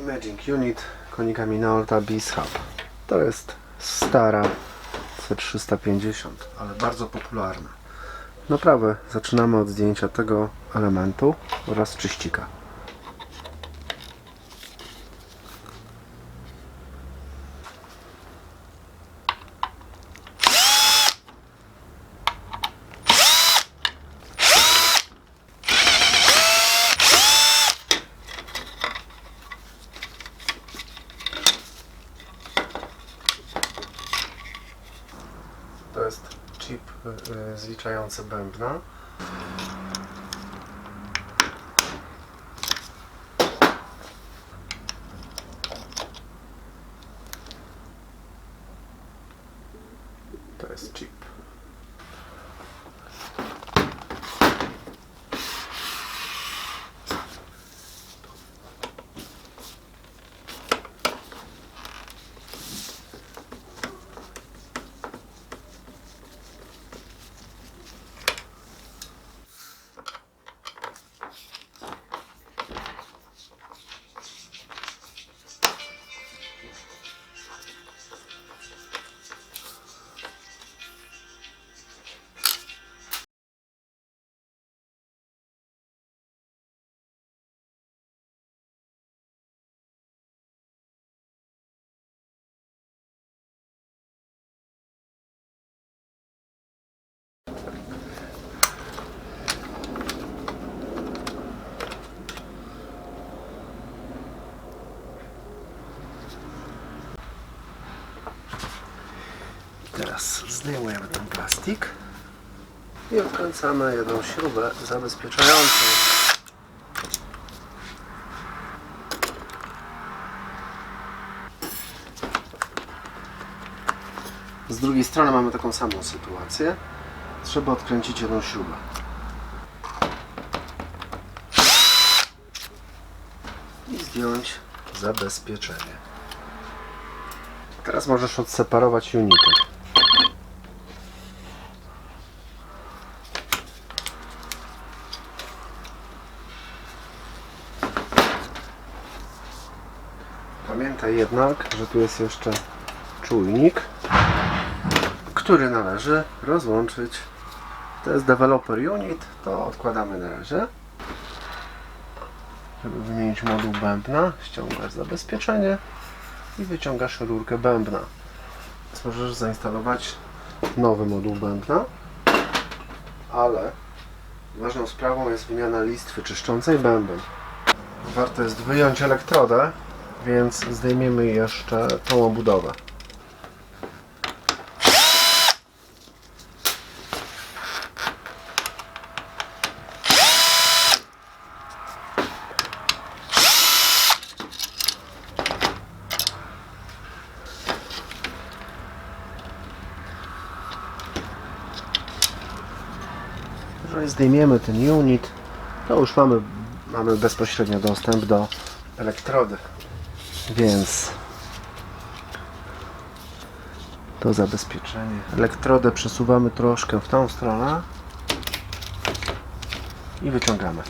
Imaging Unit Konica Minolta BizHub. To jest stara C350, ale bardzo popularna. Naprawę zaczynamy od zdjęcia tego elementu oraz czyścika. To jest chip zliczający bębna. To jest chip. Teraz zdejmujemy ten plastik i odkręcamy jedną śrubę zabezpieczającą. Z drugiej strony mamy taką samą sytuację. Trzeba odkręcić jedną śrubę. I zdjąć zabezpieczenie. Teraz możesz odseparować unity. Pamiętaj jednak, że tu jest jeszcze czujnik, który należy rozłączyć. To jest developer unit, to odkładamy na razie. Żeby wymienić moduł bębna, ściągasz zabezpieczenie i wyciągasz rurkę bębna. Więc możesz zainstalować nowy moduł bębna, ale ważną sprawą jest wymiana listwy czyszczącej bęben. Warto jest wyjąć elektrodę, więc zdejmiemy jeszcze tą obudowę. Jeżeli zdejmiemy ten unit, to już mamy bezpośrednio dostęp do elektrody. Więc to zabezpieczenie. Elektrodę przesuwamy troszkę w tą stronę i wyciągamy.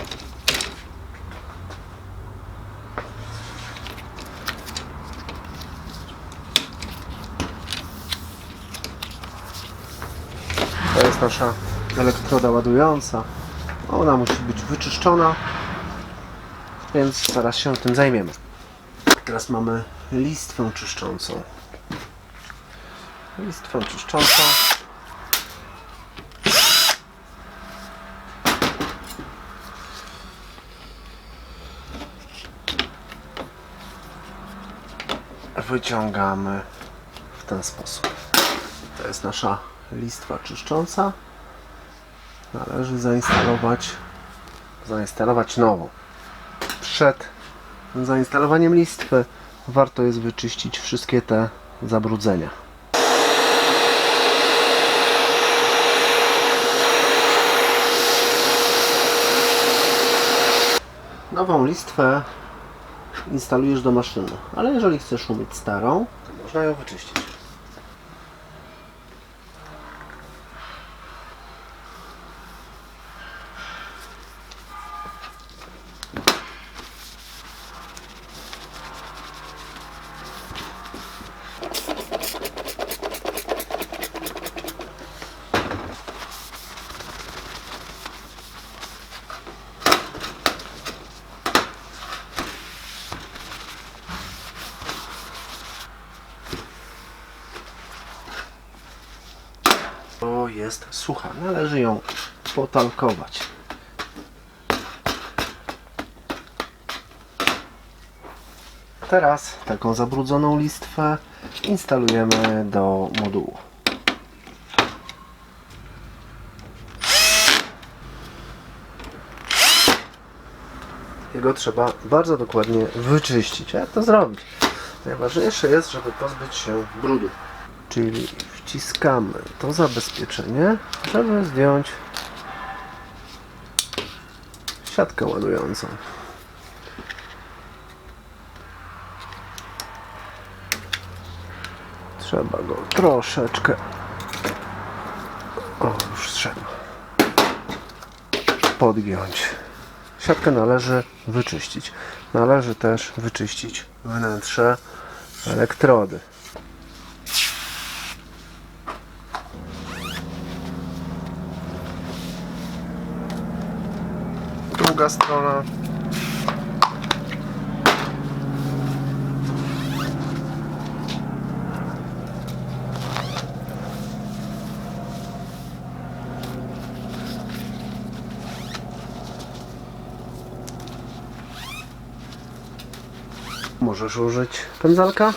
To jest nasza elektroda ładująca. Ona musi być wyczyszczona, więc zaraz się tym zajmiemy. Teraz mamy listwę czyszczącą. Listwę czyszczącą. Wyciągamy w ten sposób. To jest nasza listwa czyszcząca. Należy zainstalować nową. Przed zainstalowaniem listwy warto jest wyczyścić wszystkie te zabrudzenia. Nową listwę instalujesz do maszyny, ale jeżeli chcesz umyć starą, to można ją wyczyścić. jest sucha. Należy ją potalkować. Teraz taką zabrudzoną listwę instalujemy do modułu. Jego trzeba bardzo dokładnie wyczyścić. A jak to zrobić? Najważniejsze jest, żeby pozbyć się brudu. Czyli wciskamy to zabezpieczenie, żeby zdjąć siatkę ładującą. Trzeba go troszeczkę, już trzeba podgiąć. Siatkę należy wyczyścić. Należy też wyczyścić wnętrze elektrody. Druga strona. Możesz użyć pędzelka,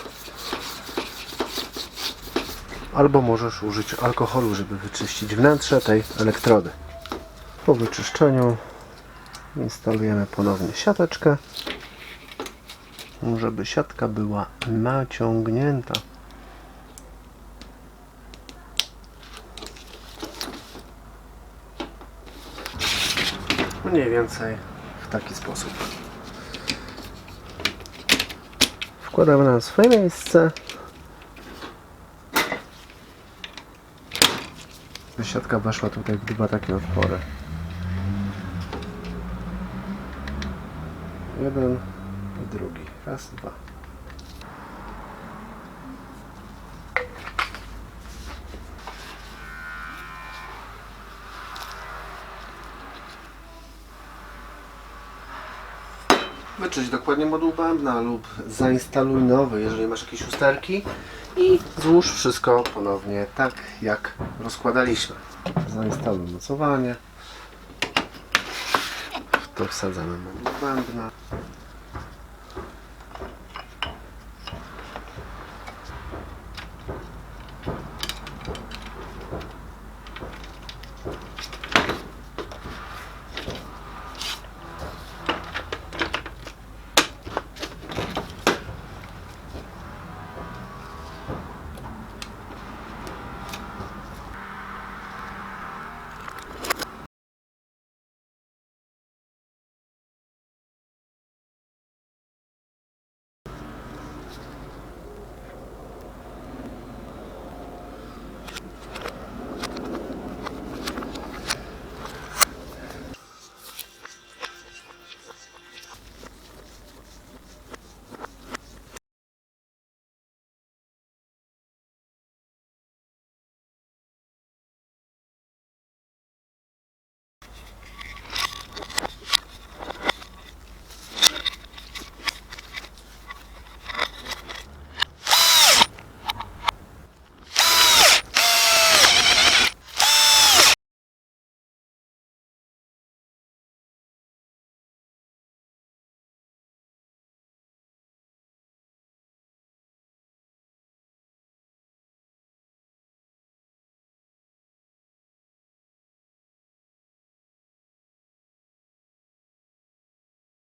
albo możesz użyć alkoholu, żeby wyczyścić wnętrze tej elektrody. Po wyczyszczeniu instalujemy ponownie siateczkę, żeby siatka była naciągnięta. Mniej więcej w taki sposób. Wkładamy na swoje miejsce. Siatka weszła tutaj w dwa takie otwory. Jeden i drugi. Raz, dwa. Wyczyść dokładnie moduł bębna lub zainstaluj nowy, jeżeli masz jakieś usterki, i złóż wszystko ponownie tak, jak rozkładaliśmy. Zainstaluj mocowanie. W to wsadzamy moduł bębna.